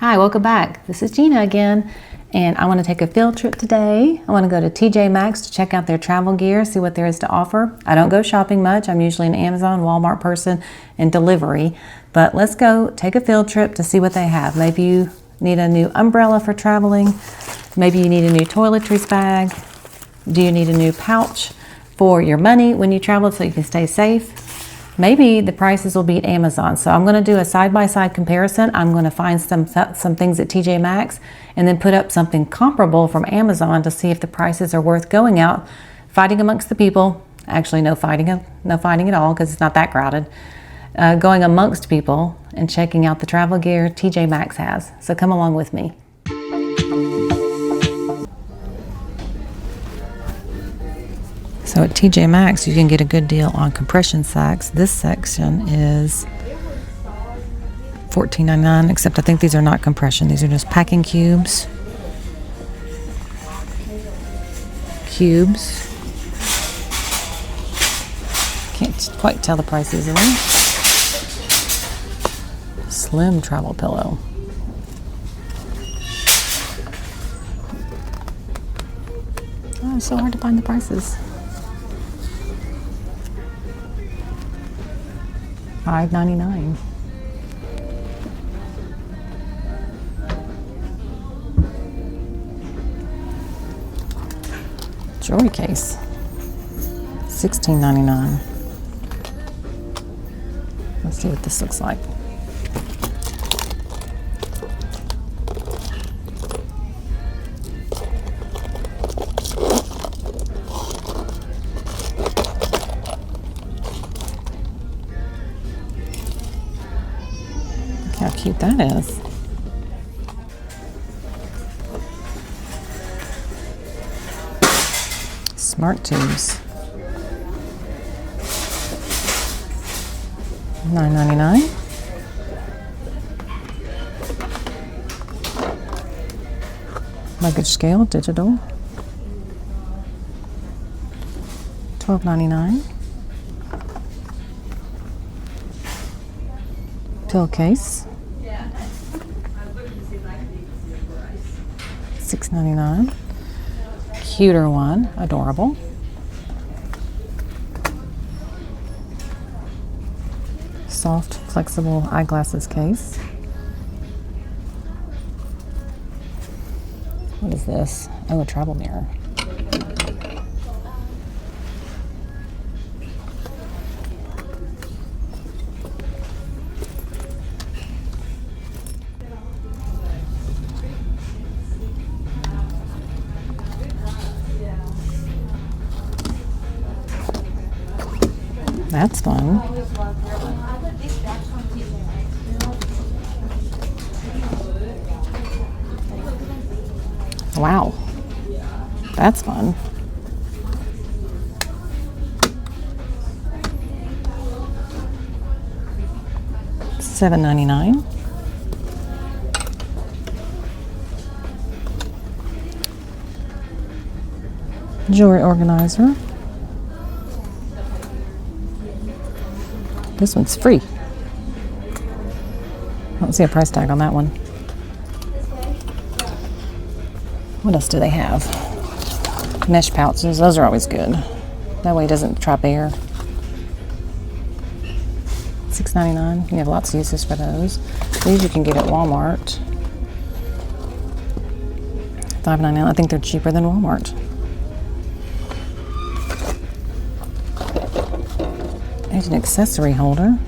Hi, welcome back. This is Gina again, and I want to take a field trip today. I want to go to TJ Maxx to check out their travel gear, see what there is to offer. I don't go shopping much. I'm usually an Amazon, Walmart person and delivery, but let's go take a field trip to see what they have. Maybe you need a new umbrella for traveling. Maybe you need a new toiletries bag. Do you need a new pouch for your money when you travel so you can stay safe? Maybe the prices will beat Amazon. So I'm going to do a side-by-side comparison. I'm going to find some things at TJ Maxx and then put up something comparable from Amazon to see if the prices are worth going out, fighting amongst the people. Actually, no fighting at all because it's not that crowded. Going amongst people and checking out the travel gear TJ Maxx has. So come along with me. So at TJ Maxx, you can get a good deal on compression sacks. This section is $14.99, except I think these are not compression. These are just packing cubes. Can't quite tell the price easily. Slim travel pillow. Oh, it's so hard to find the prices. $5.99. Jewelry case, $16.99. Let's see what this looks like. How cute that is. Smart tubes. $9.99. Luggage scale, digital. $12.99. Pill case. $6.99. Cuter one, adorable. Soft, flexible eyeglasses case. What is this? Oh, a travel mirror. That's fun. Wow. That's fun. $7.99. Jewelry organizer. This one's free. I don't see a price tag on that one. What else do they have? Mesh pouches. Those are always good. That way it doesn't trap air. $6.99. You have lots of uses for those. These you can get at Walmart. $5.99. I think they're cheaper than Walmart. There's an accessory holder.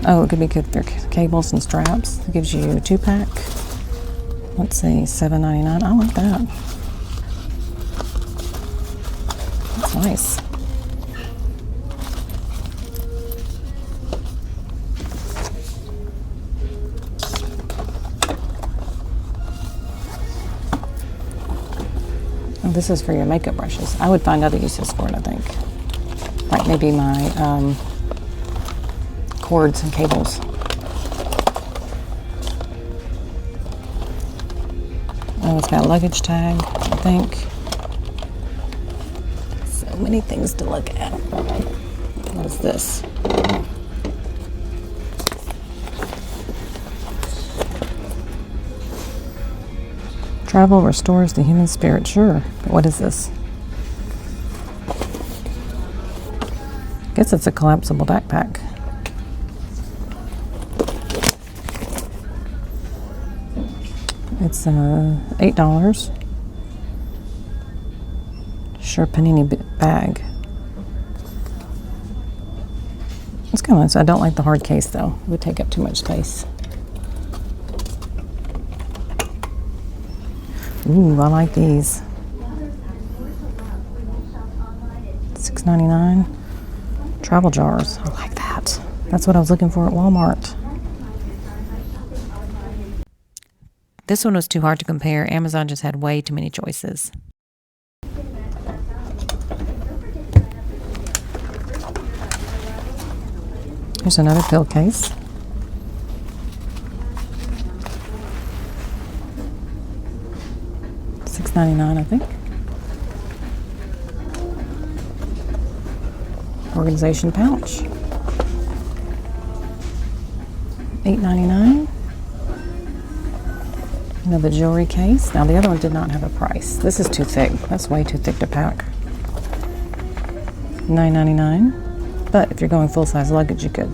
Oh, it could be good for cables and straps. It gives you a 2-pack. Let's see, $7.99. I like that. That's nice. Oh, this is for your makeup brushes. I would find other uses for it, I think. Like maybe my cords and cables. Oh, it's got a luggage tag, I think. So many things to look at. What is this? Travel restores the human spirit. Sure. But what is this? I guess it's a collapsible backpack. It's $8. Sure, panini bag. It's kind of nice. I don't like the hard case though. It would take up too much space. Ooh, I like these. $6.99. Travel jars. I like that. That's what I was looking for at Walmart. This one was too hard to compare. Amazon just had way too many choices. Here's another pill case. $6.99, I think. Organization pouch. $8.99. Another jewelry case. Now the other one did not have a price. This is too thick. That's way too thick to pack. $9.99. But if you're going full-size luggage, you could.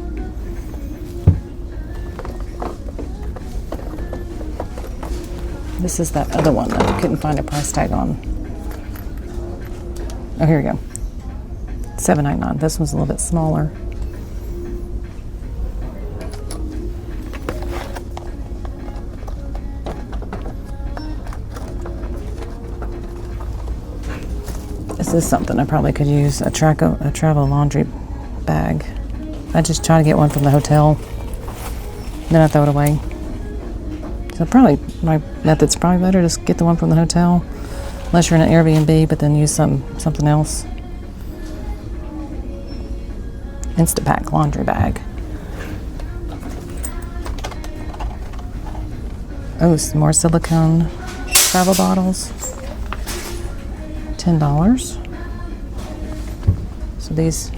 This is that other one that I couldn't find a price tag on. Oh, here we go. $7.99. This one's a little bit smaller. This is something I probably could use, a travel laundry bag. I just try to get one from the hotel, then I throw it away. So probably my method's probably better, just get the one from the hotel, unless you're in an Airbnb, but then use something else. Instapack laundry bag. Oh, some more silicone travel bottles. $10. So these,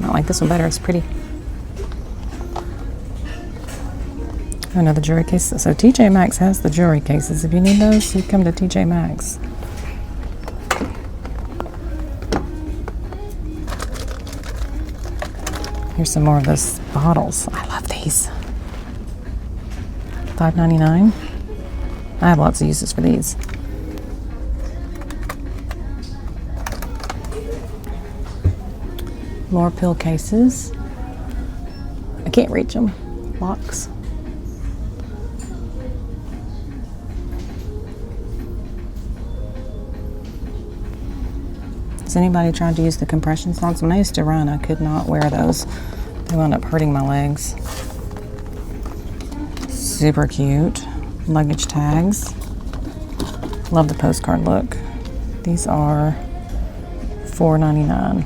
I like this one better, it's pretty. Another jewelry case. So TJ Maxx has the jewelry cases. If you need those, you come to TJ Maxx. Here's some more of those bottles. I love these. $5.99. I have lots of uses for these. More pill cases. I can't reach them. Locks. Has anybody tried to use the compression socks? When I used to run, I could not wear those. They wound up hurting my legs. Super cute. Luggage tags. Love the postcard look. These are $4.99.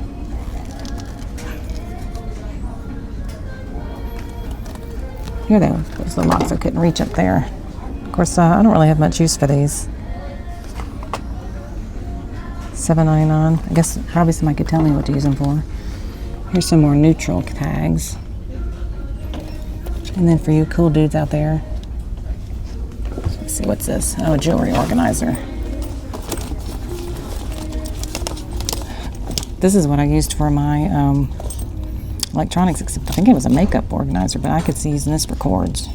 Here they are. There's the locks I couldn't reach up there. Of course, I don't really have much use for these. $7.99. I guess probably somebody could tell me what to use them for. Here's some more neutral tags. And then for you cool dudes out there, let's see, what's this? Oh, a jewelry organizer. This is what I used for my electronics, except I think it was a makeup organizer, but I could see using this for cords.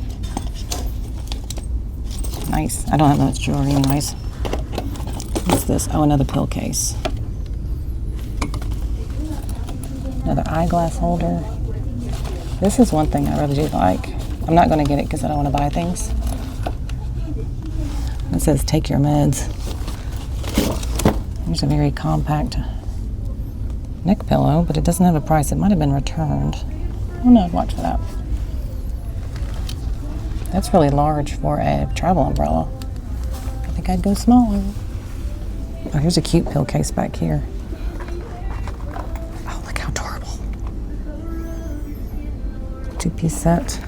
Nice. I don't have much jewelry anyways. What's this? Oh, another pill case. Another eyeglass holder. This is one thing I really do like. I'm not going to get it because I don't want to buy things. It says take your meds. Here's a very compact neck pillow, but it doesn't have a price. It might have been returned. Oh no, I'd watch for that. That's really large for a travel umbrella. I think I'd go smaller. Oh, here's a cute pill case back here. Oh, look how adorable. Two-piece set.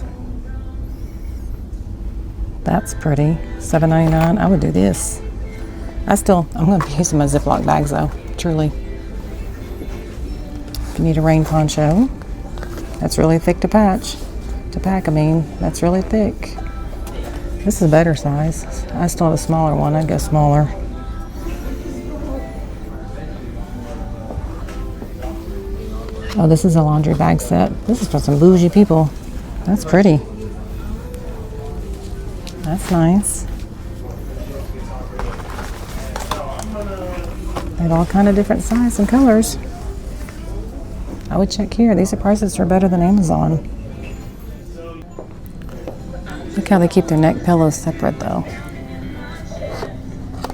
That's pretty. $7.99. I would do this. I'm going to be using my Ziploc bags though, truly. If you need a rain poncho, that's really thick to pack, I mean, that's really thick. This is a better size. I still have a smaller one. I'd go smaller. Oh, this is a laundry bag set. This is for some bougie people. That's pretty. That's nice. They have all kind of different sizes and colors. I would check here. These prices are better than Amazon. Look how they keep their neck pillows separate though.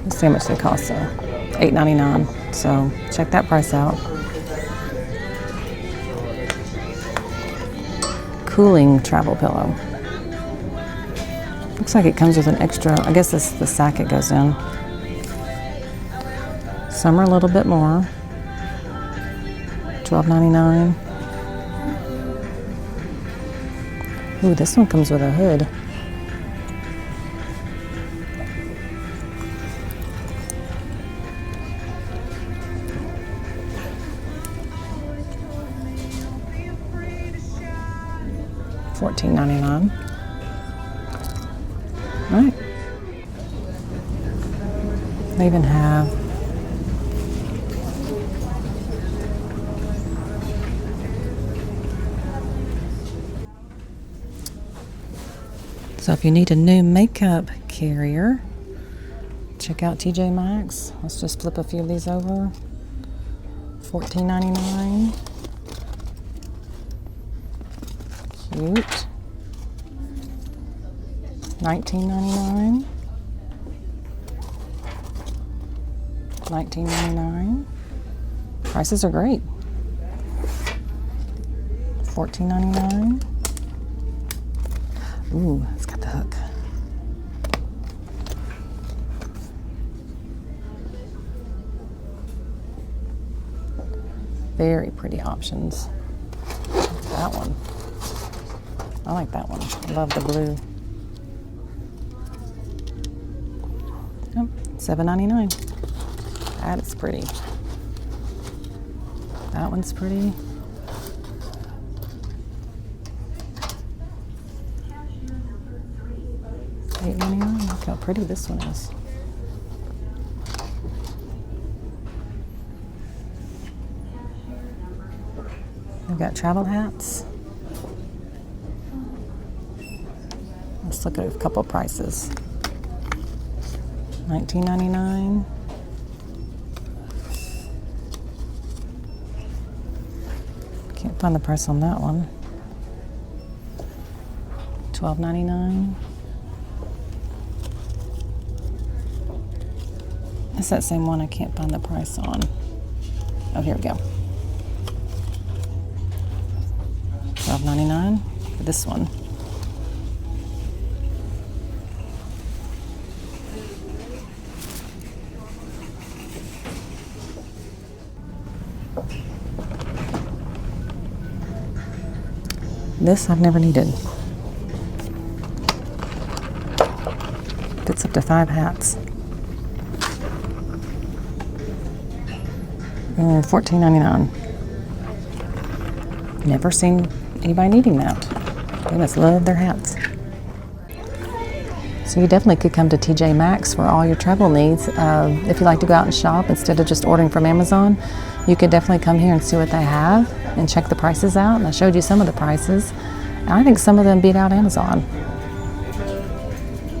Let's see how much they cost though. $8.99. So check that price out. Cooling travel pillow. Looks like it comes with an extra, I guess this is the sack it goes in. Some are a little bit more. $12.99. Ooh, this one comes with a hood. $14.99. All right. They even have so if you need a new makeup carrier, check out TJ Maxx. Let's just flip a few of these over. $14.99. Cute. $19.99. $19.99. Prices are great. $14.99. Ooh, it's got the hook. Very pretty options. That one. I like that one. I love the blue. Yep, $7.99. That is pretty. That one's pretty. $8.99. Look how pretty this one is. We've got travel hats. Let's look at a couple prices. $19.99. Can't find the price on that one. $12.99. It's that same one I can't find the price on. Oh, here we go. $12.99 for this one. This I've never needed. Fits up to 5 hats. $14.99. Never seen anybody needing that. They must love their hats. So you definitely could come to TJ Maxx for all your travel needs. If you like to go out and shop instead of just ordering from Amazon, you could definitely come here and see what they have and check the prices out. And I showed you some of the prices. And I think some of them beat out Amazon.